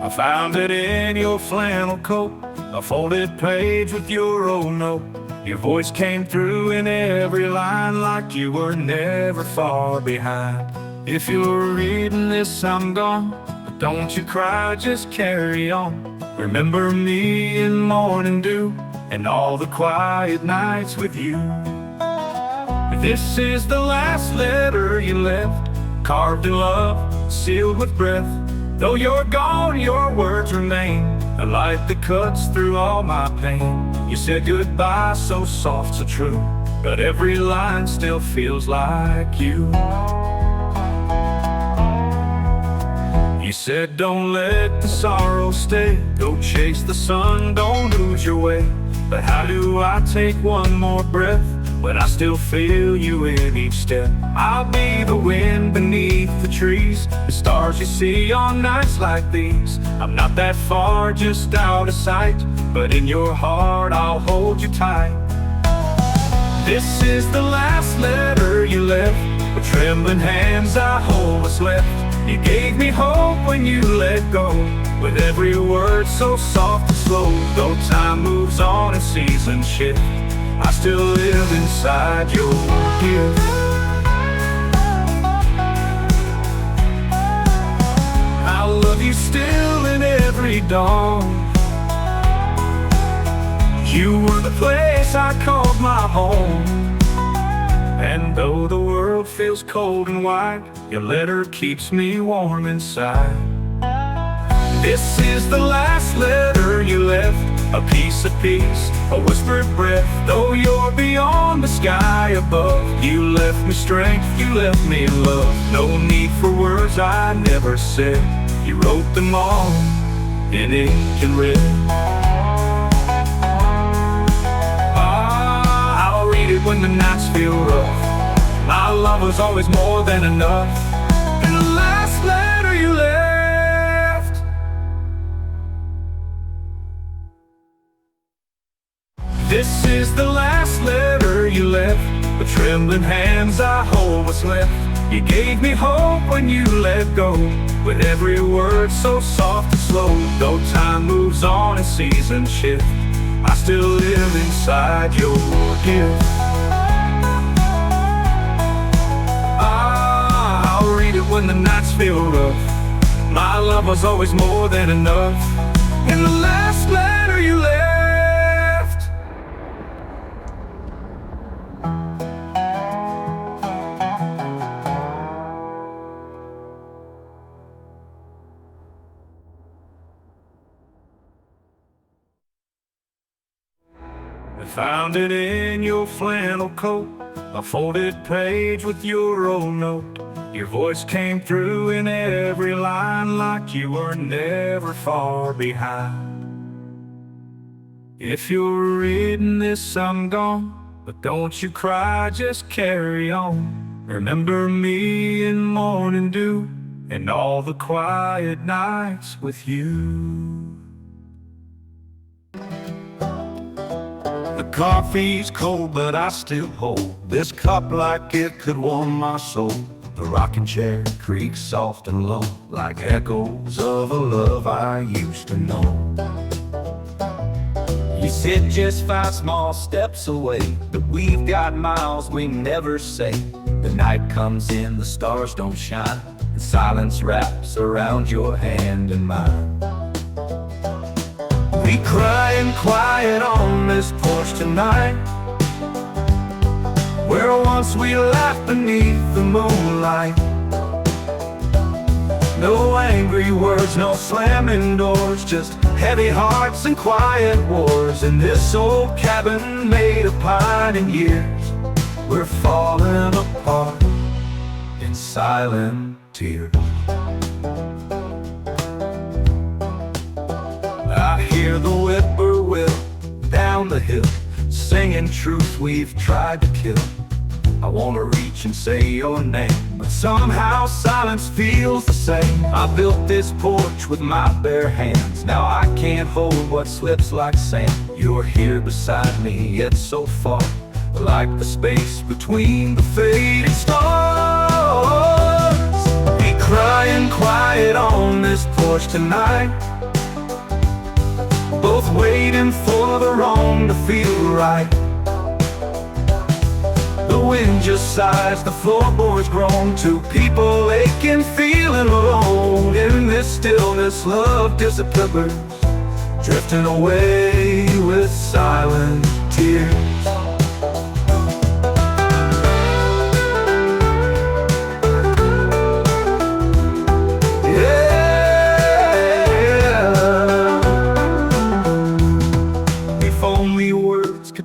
I found it in your flannel coat, a folded page with your old note. Your voice came through in every line like you were never far behind. If you're reading this, I'm gone, but don't you cry, just carry on. Remember me in morning dew and all the quiet nights with you. This is the last letter you left, carved in love, sealed with breath. Though you're gone, your words remain, a light that cuts through all my pain. You said goodbye so soft, so true, but every line still feels like you. You said don't let the sorrow stay, go chase the sun, don't lose your way. But how do I take one more breath when I still feel you in each step? I'll be the wind beneath the trees, the stars you see on nights like these. I'm not that far, just out of sight, but in your heart I'll hold you tight. This is the last letter you left, with trembling hands I hold what's left. You gave me hope when you let go, with every word so soft and slow. Though time moves on and seasons shift, I still live inside your gift. I love you still in every dawn. You were the place I called my home. And though the world feels cold and wide, your letter keeps me warm inside. This is the last letter you left, a piece of peace, a whispered breath. Though you're beyond the sky above, you left me strength, you left me love. No need for words I never said, you wrote them all in ink and red. I'll read it when the nights feel rough. My love was always more than enough. And the last letter you left. This is the last letter you left, with trembling hands I hold what's left. You gave me hope when you let go, with every word so soft and slow. Though time moves on and seasons shift, I still live inside your gift. I'll read it when the nights feel rough. My love was always more than enough. In the last letter you left. I found it in your flannel coat, a folded page with your old note. Your voice came through in every line like you were never far behind. If you're reading this, I'm gone, but don't you cry, just carry on. Remember me in morning dew and all the quiet nights with you. The coffee's cold, but I still hold this cup like it could warm my soul. The rocking chair creaks soft and low, like echoes of a love I used to know. You said just 5 small steps away, but we've got miles we never say. The night comes in, the stars don't shine, and silence wraps around your hand and mine. We crying quiet on this porch tonight, where once we laughed beneath the moonlight. No angry words, no slamming doors, just heavy hearts and quiet wars. In this old cabin made of pine and years, we're falling apart in silent tears. I hear the whippoorwill down the hill, singing truth we've tried to kill. I wanna reach and say your name, but somehow silence feels the same. I built this porch with my bare hands, now I can't hold what slips like sand. You're here beside me, yet so far, like the space between the fading stars. We crying quiet on this porch tonight, waiting for the wrong to feel right. The wind just sighs, the floorboards groan. Two people aching, feeling alone. In this stillness, love disappears, drifting away with silent tears.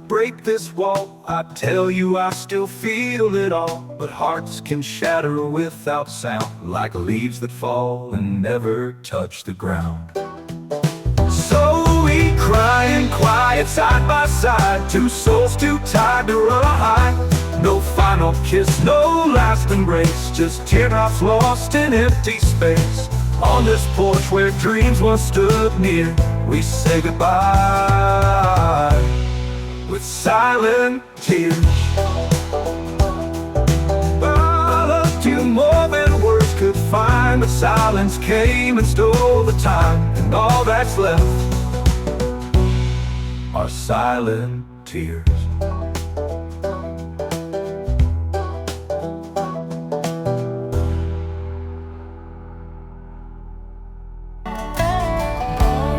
Break this wall, I tell you I still feel it all. But hearts can shatter without sound, like leaves that fall and never touch the ground. So we cry in quiet side by side, two souls too tired to run high. No final kiss, no last embrace, just teardrops lost in empty space. On this porch where dreams once stood near, we say goodbye with silent tears. I loved you more than words could find, but silence came and stole the time, and all that's left are silent tears.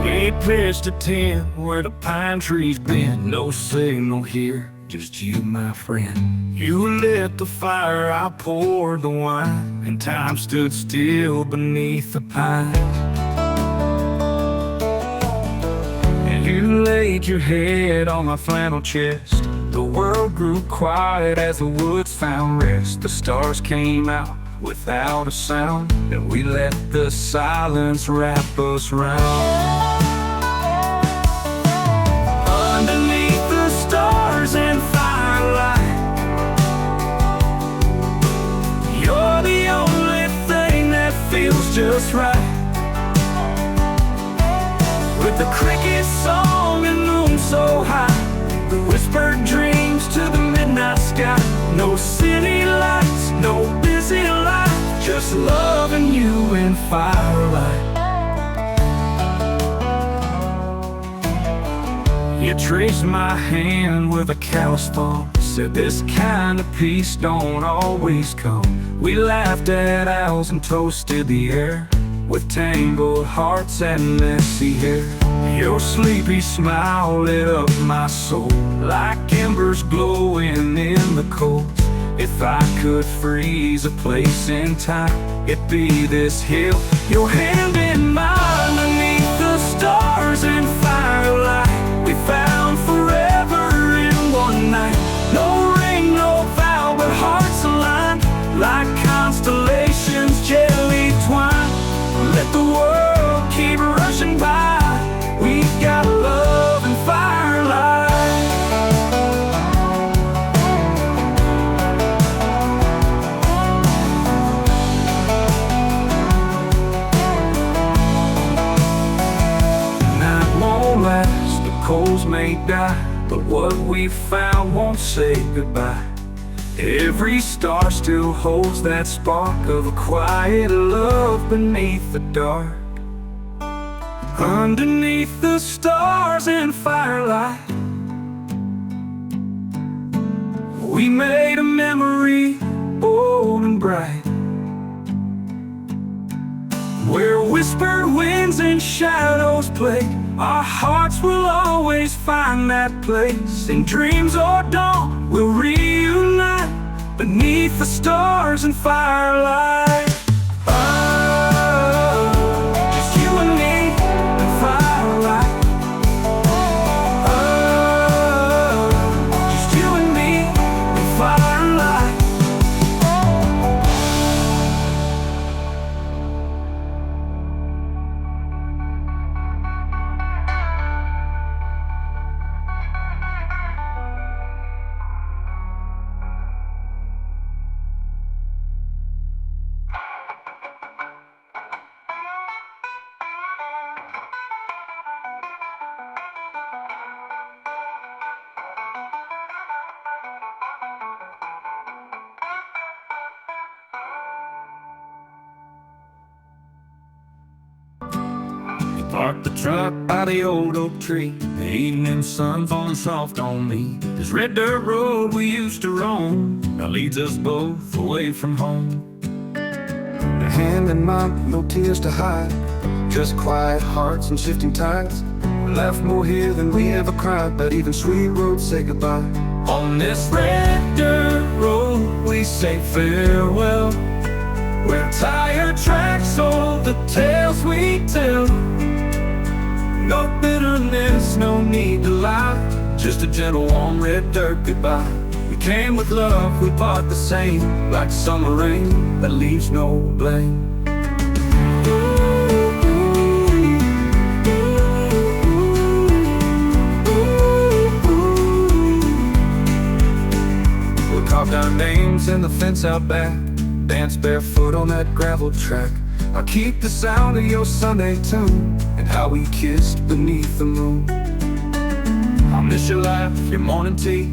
We pitched a tent where the pine trees bend. No signal here, just you, my friend. You lit the fire, I poured the wine, and time stood still beneath the pine. And you laid your head on my flannel chest. The world grew quiet as the woods found rest. The stars came out without a sound, and we let the silence wrap us round. Underneath the stars and firelight, you're the only thing that feels just right. With the cricket song and moon so high, the whispered dreams to the midnight sky. No city lights, no busy life, just loving you in firelight. You traced my hand with a callous thought, said this kind of peace don't always come. We laughed at owls and toasted the air, with tangled hearts and messy hair. Your sleepy smile lit up my soul, like embers glowing in the cold. If I could freeze a place in time, it'd be this hill. Your hand in mine beneath the stars and firelight. We found forever in one night. No ring, no vow, but hearts aligned, like constellations gently twined. Let the world keep rushing by, we've got love and firelight. Night won't last, the coals may die, but what we found won't say goodbye. Every star still holds that spark of a quiet love beneath the dark. Underneath the stars and firelight, we made a memory bold and bright, where whispered winds and shadows play. Our hearts will always find that place. In dreams or dawn, we'll reunite beneath the stars and firelight. Oh, just you and me and firelight. Oh, just you and me and firelight. Parked the truck by the old oak tree, the evening sun falling soft on me. This red dirt road we used to roam now leads us both away from home. A hand in mine, no tears to hide, just quiet hearts and shifting tides. We laughed more here than we ever cried, but even sweet roads say goodbye. On this red dirt road we say farewell, where tire tracks hold the tales we tell. No bitterness, no need to lie, just a gentle warm red dirt goodbye. We came with love, we part the same, like summer rain that leaves no blame. We carved our names in the fence out back, danced barefoot on that gravel track. I'll keep the sound of your Sunday tune and how we kissed beneath the moon. I'll miss your laugh, your morning tea,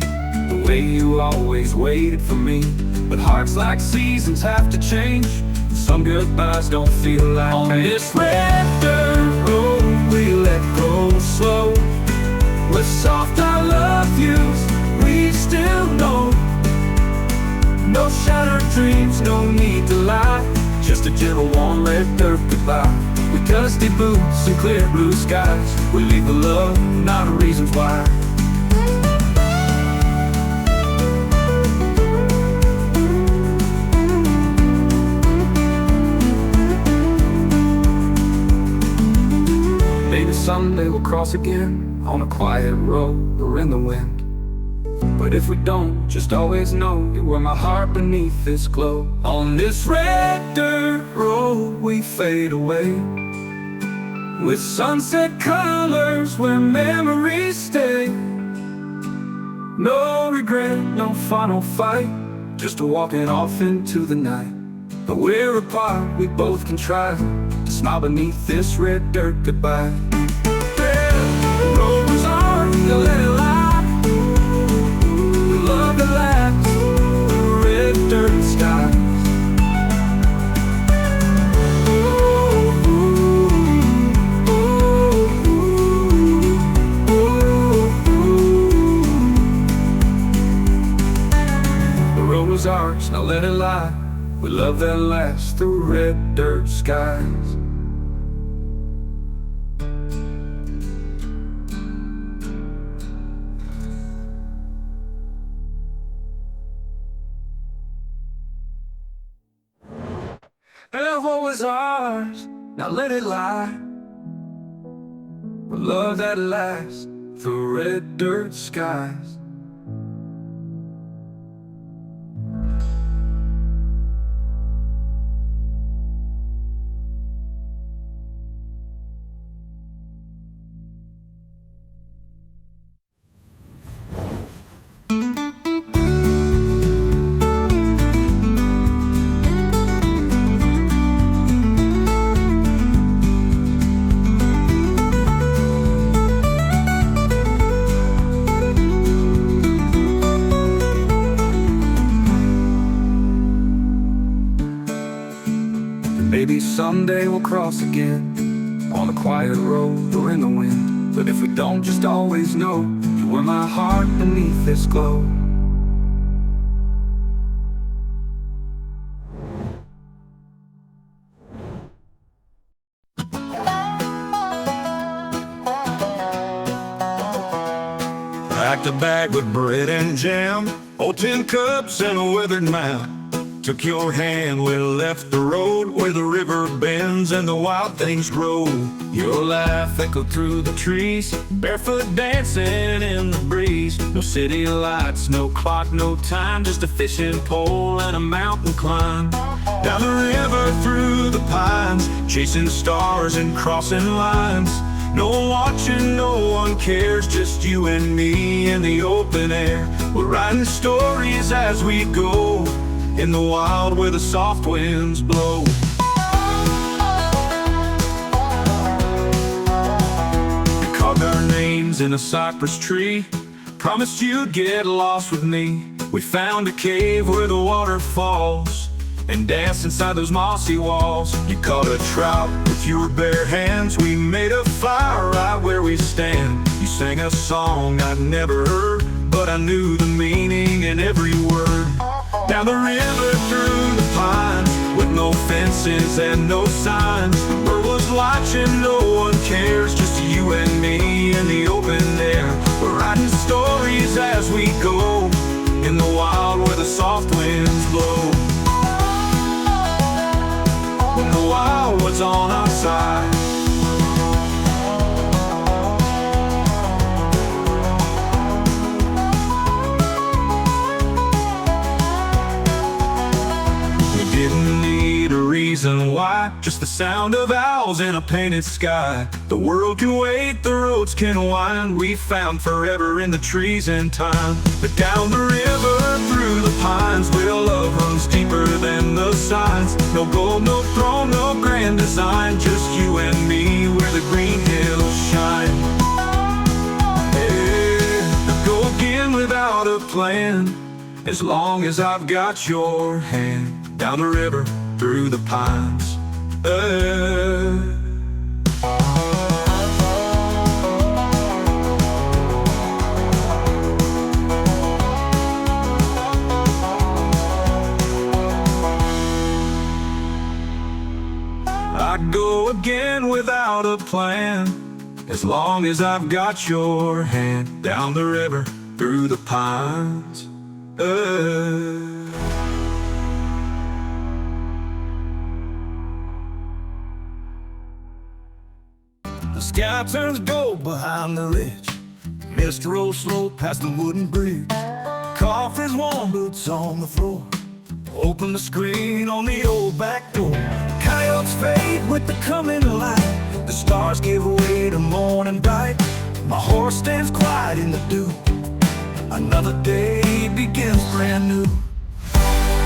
the way you always waited for me. But hearts like seasons have to change, some goodbyes don't feel like on this red dirt road we let go slow. With soft I love yous we still know. No shattered dreams, no need to lie, just a gentle warm red dirt goodbye. With dusty boots and clear blue skies, we leave the love, not the reasons why. Maybe someday we'll cross again, on a quiet road or in the wind. But if we don't, just always know you were my heart beneath this glow. On this red dirt road we fade away, with sunset colors where memories stay. No regret, no final fight, just a walking off into the night. But we're apart, we both can try to smile beneath this red dirt goodbye. Yeah, the road was ours, now let it lie. Love that lasts through red dirt skies. The road was ours, now let it lie. We love that lasts through red dirt skies. Love what was ours, now let it lie. We love that lasts through red dirt skies. Maybe someday we'll cross again, on a quiet road or in the wind. But if we don't, just always know you were my heart beneath this glow. Packed a bag with bread and jam, old tin cups and a weathered map. Took your hand, we left the road where the river bends and the wild things grow. Your laugh echoed through the trees, barefoot dancing in the breeze. No city lights, no clock, no time, just a fishing pole and a mountain climb. Down the river, through the pines, chasing stars and crossing lines. No watching, no one cares, just you and me in the open air. We're writing stories as we go, in the wild where the soft winds blow. We carved our names in a cypress tree, promised you'd get lost with me. We found a cave where the water falls, and danced inside those mossy walls. You caught a trout with your bare hands. We made a fire right where we stand. You sang a song I'd never heard, but I knew the meaning in every word. Down the river through the pines, with no fences and no signs. The world was watching, no one cares, just you and me in the open air. We're writing stories as we go, in the wild where the soft winds blow. When the wild was on our side, didn't need a reason why, just the sound of owls in a painted sky. The world can wait, the roads can wind. We found forever in the trees and time. But down the river, through the pines, where love runs deeper than the signs. No gold, no throne, no grand design, just you and me where the green hills shine. Yeah, I'll go again without a plan, as long as I've got your hand. Down the river, through the pines. I'd go again without a plan, as long as I've got your hand. Down the river, through the pines. The sky turns gold behind the ridge. Mist rolls slow past the wooden bridge. Coffee's warm, boots on the floor. Open the screen on the old back door. Coyotes fade with the coming light. The stars give way to morning bright. My horse stands quiet in the dew. Another day begins brand new.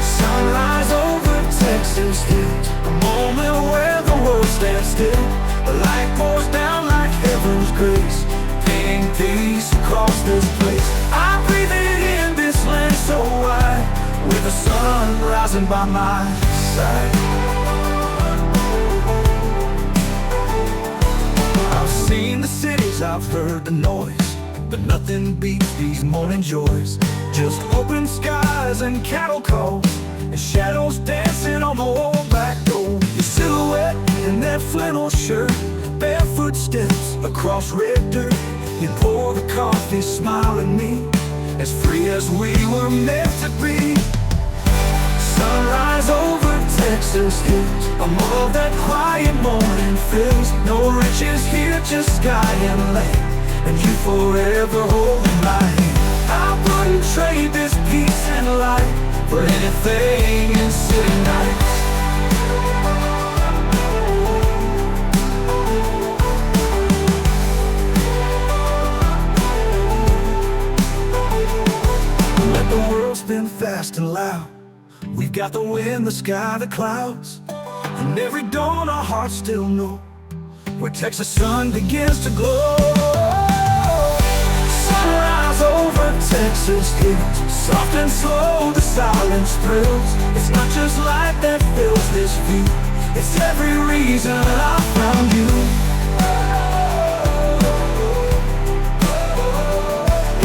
Sunrise over Texas hills, a moment where the world stands still. The light pours down like heaven's grace, painting peace across this place. I breathe it in this land so wide, with the sun rising by my side. I've seen the cities, I've heard the noise, but nothing beats these morning joys. Just open skies and cattle calls, and shadows dancing on the old back door. Your silhouette in that flannel shirt, barefoot steps across red dirt. You pour the coffee, smile at me, as free as we were meant to be. Sunrise over Texas hills, a world that quiet morning fills. No riches here, just sky and land, and you forever holding my hand. I wouldn't trade this peace and light for anything in city nights. Let the world spin fast and loud. We've got the wind, the sky, the clouds, and every dawn our hearts still know where Texas sun begins to glow. Sunrise over Texas hills, soft and slow, the silence thrills. It's not just light that fills this view, it's every reason I found you.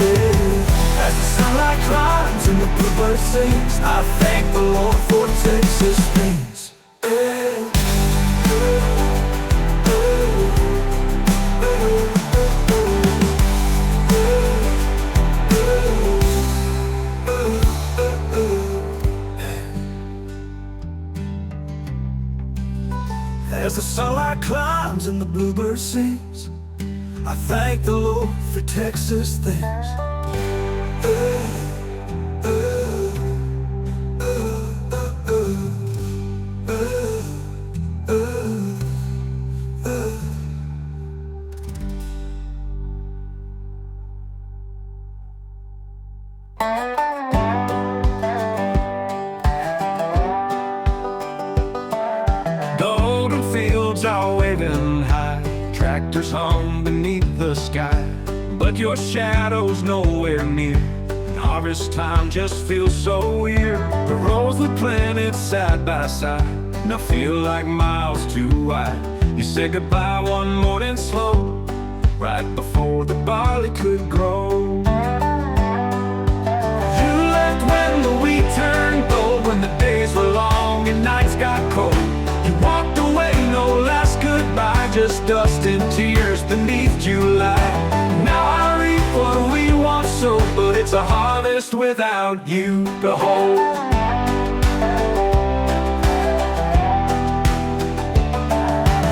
Yeah. As the sunlight climbs and the bluebird sings, I thank the Lord for Texas things. Yeah. As the sunlight climbs and the bluebird sings, I thank the Lord for Texas things. All waving high, tractors hum beneath the sky, but your shadow's nowhere near. harvest time just feels so weird. The roads we planted side by side now feel like miles too wide. You said goodbye one morning slow, right before the barley could grow. You left when the wheat turned gold, when the days were long and nights got cold. You walked away, no last goodbye, just dust and tears beneath July. Now I reap what we once sowed, but it's a harvest without you to hold.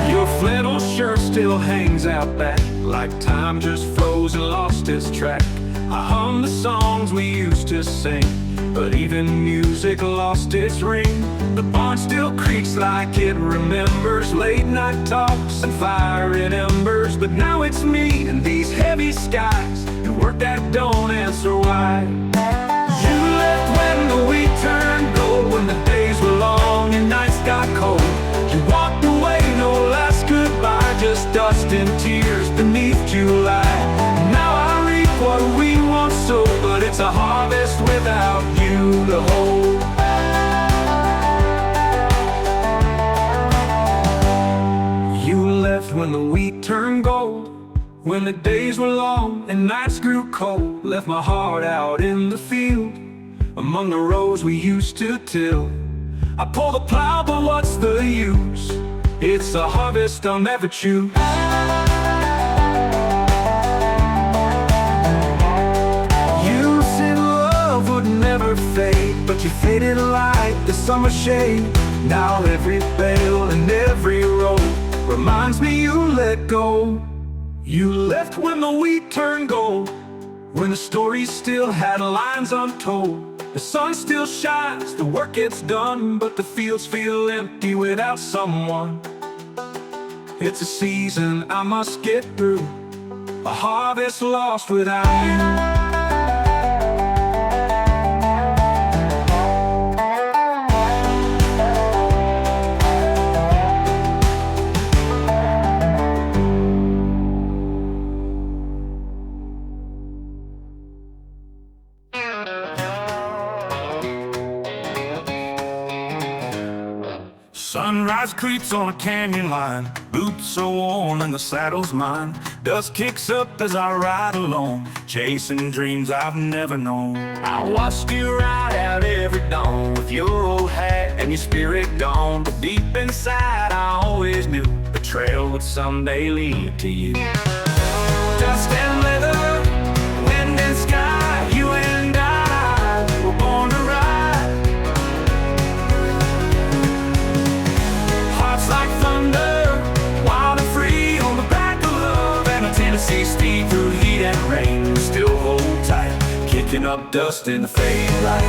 Your flannel shirt still hangs out back, like time just froze and lost its track. I hum the songs we used to sing, but even music lost its ring. The barn still creaks like it remembers late night talks and fiery embers. But now it's me and these heavy skies and work that don't answer why. You left when the wheat turned gold, when the days were long and nights got cold. You walked away, no last goodbye, just dust and tears beneath July. Now I reap what we once sowed, but it's a harvest without you to hold. You left when the wheat turned gold, when the days were long and nights grew cold. Left my heart out in the field, among the rows we used to till. I pull the plow, but what's the use? It's a harvest I'll never choose. You said love would never fade, but you faded like the summer shade. Now every bale and every row reminds me you let go. You left when the wheat turned gold, when the story still had lines untold. The sun still shines, the work gets done, but the fields feel empty without someone. It's a season I must get through, a harvest lost without you. Sunrise creeps on a canyon line, boots so worn and the saddle's mine. Dust kicks up as I ride alone, chasing dreams I've never known. I watched you ride out every dawn with your old hat and your spirit gone. But deep inside I always knew the trail would someday lead to you. Dust and leather, wind and sky, you and I were born to ride. Like thunder, wild and free on the back of love, and a Tennessee steed through heat and rain. We still hold tight, kicking up dust in the fade light.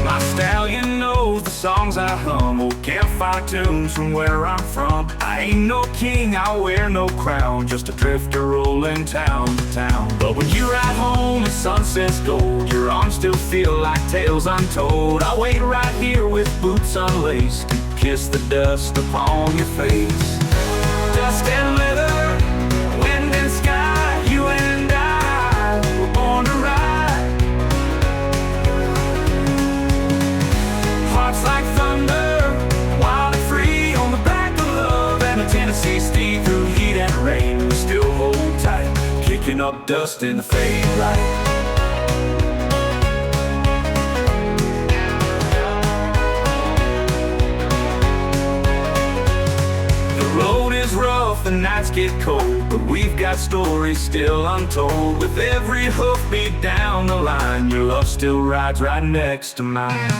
My stallion knows the songs I hum, old campfire tunes from where I'm from. I ain't no king, I wear no crown, just a drifter rolling town to town. But when you ride home and sunset's gold, your arms still feel like tales untold. I wait right here with boots unlaced and kiss the dust upon your face. Dust and leather, wind and sky, you and I were born to ride. Hearts like thunder, wild and free on the back of love, and a Tennessee steed through heat and rain. We still hold tight, kicking up dust in the fade light. The road is rough, the nights get cold, but we've got stories still untold. With every hoofbeat down the line, your love still rides right next to mine.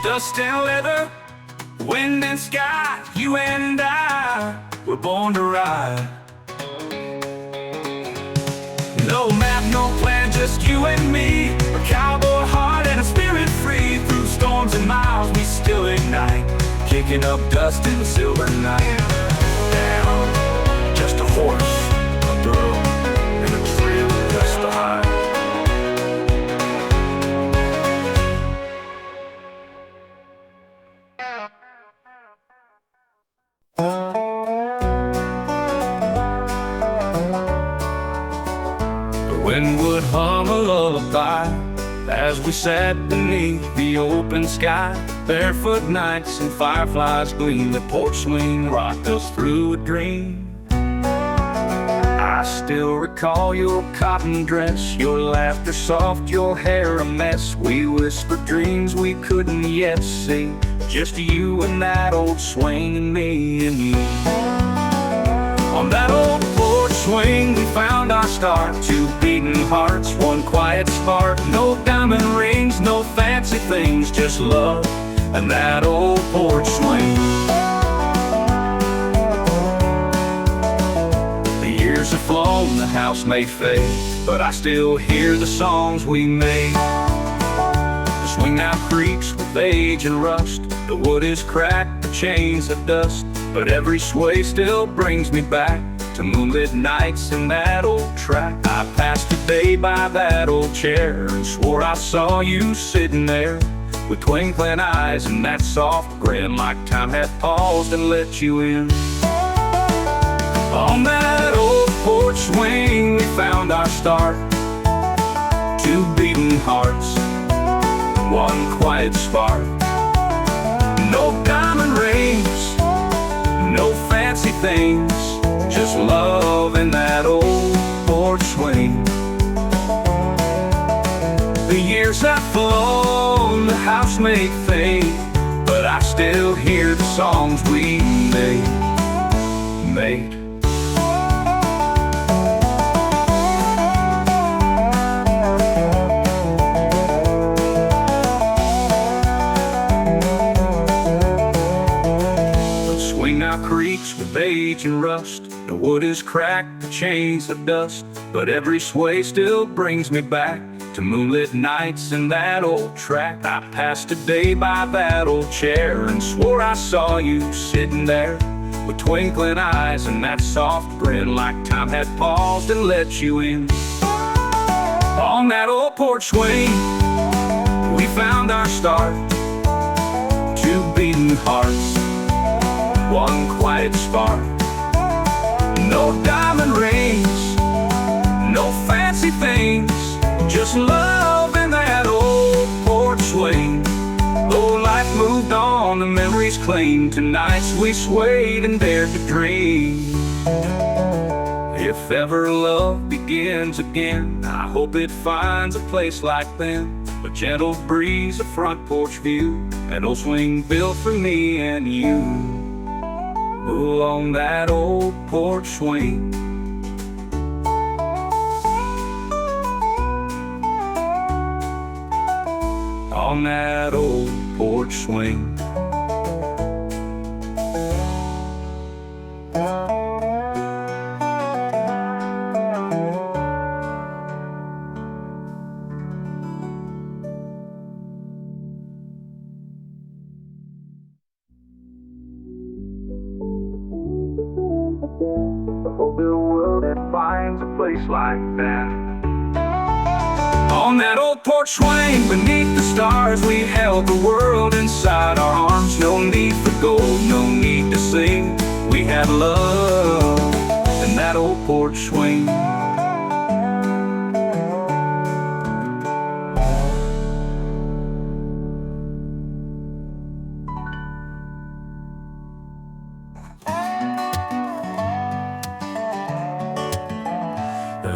Dust and leather, wind and sky, you and I were born to ride. No map, no plan, just you and me. A cowboy heart and a spirit free. Through storms and miles we still ignite, kicking up dust in the silver night. Down, just a horse, a burro, and a trail lullaby as we sat beneath the open sky. Barefoot nights and fireflies gleam. The porch swing rocked us through a dream. I still recall your cotton dress, your laughter soft, your hair a mess. We whispered dreams we couldn't yet see, just you and that old swing and me and you. On that old porch swing we found our start. Two beating hearts, one quiet spark. No diamond rings, no fancy things, just love and that old porch swing. Years have flown, the house may fade, but I still hear the songs we made. The swing now creaks with age and rust. The wood is cracked, the chains of dust, but every sway still brings me back to moonlit nights and that old track. I passed a day by that old chair and swore I saw you sitting there with twinkling eyes and that soft grin, like time had paused and let you in. On that old porch swing we found our start. Two beating hearts, one quiet spark. No diamond rings, no fancy things, just love in that old porch swing. The years have flown, the house may fade, but I still hear the songs we made. Creaks with age and rust. The wood is cracked, the chains of dust, but every sway still brings me back to moonlit nights and that old track. I passed a day by that old chair and swore I saw you sitting there with twinkling eyes and that soft grin, like time had paused and let you in. On that old porch swing we found our start. Two beating hearts, one quiet spark. No diamond rings, no fancy things, just love in that old porch swing. Though life moved on, the memories cling to nights we swayed and dared to dream. If ever love begins again, I hope it finds a place like then. A gentle breeze, a front porch view, an old swing built for me and you. On that old porch swing. On that old porch swing. Hope the world that finds a place like that. On that old porch swing, beneath the stars, we held the world inside our arms. No need for gold, no need to sing. We had love in that old porch swing.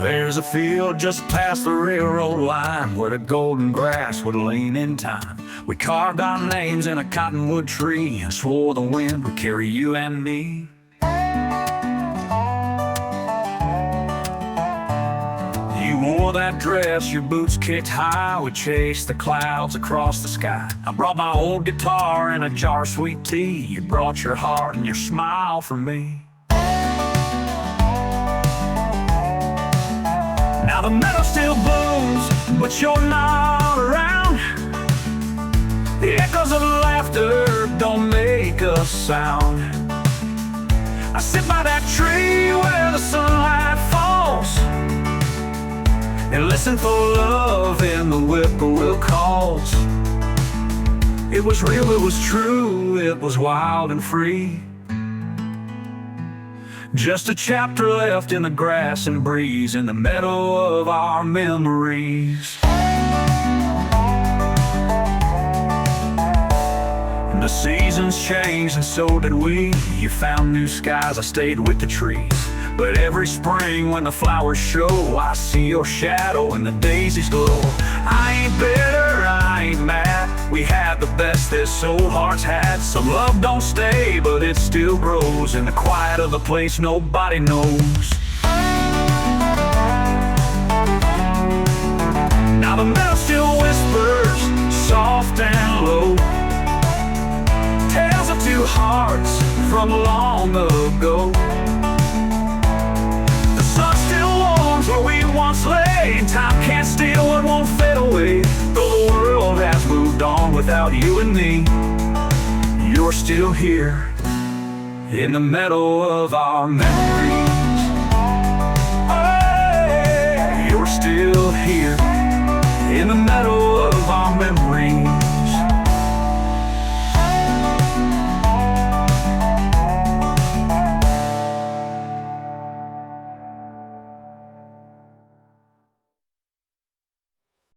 There's a field just past the railroad line where the golden grass would lean in time. We carved our names in a cottonwood tree and swore the wind would carry you and me. You wore that dress, your boots kicked high. We chased the clouds across the sky. I brought my old guitar and a jar of sweet tea. You brought your heart and your smile for me. Now the meadow still booms, but you're not around. The echoes of laughter don't make a sound. I sit by that tree where the sunlight falls and listen for love in the whippoorwill calls. It was real, it was true, it was wild and free. Just a chapter left in the grass and breeze in the meadow of our memories. seasons changed and so did we. You found new skies, I stayed with the trees. But every spring when the flowers show, I see your shadow and the daisies glow. I ain't bitter, I ain't mad. We had the best this old heart's had. Some love don't stay, but it still grows in the quiet of the place nobody knows. Now the meadow still whispers, soft and low, tales of two hearts from long ago. The sun still warms where we once lay, and time can't steal what won't fade away. Though the world has moved on without you and me, you're still here in the meadow of our memories.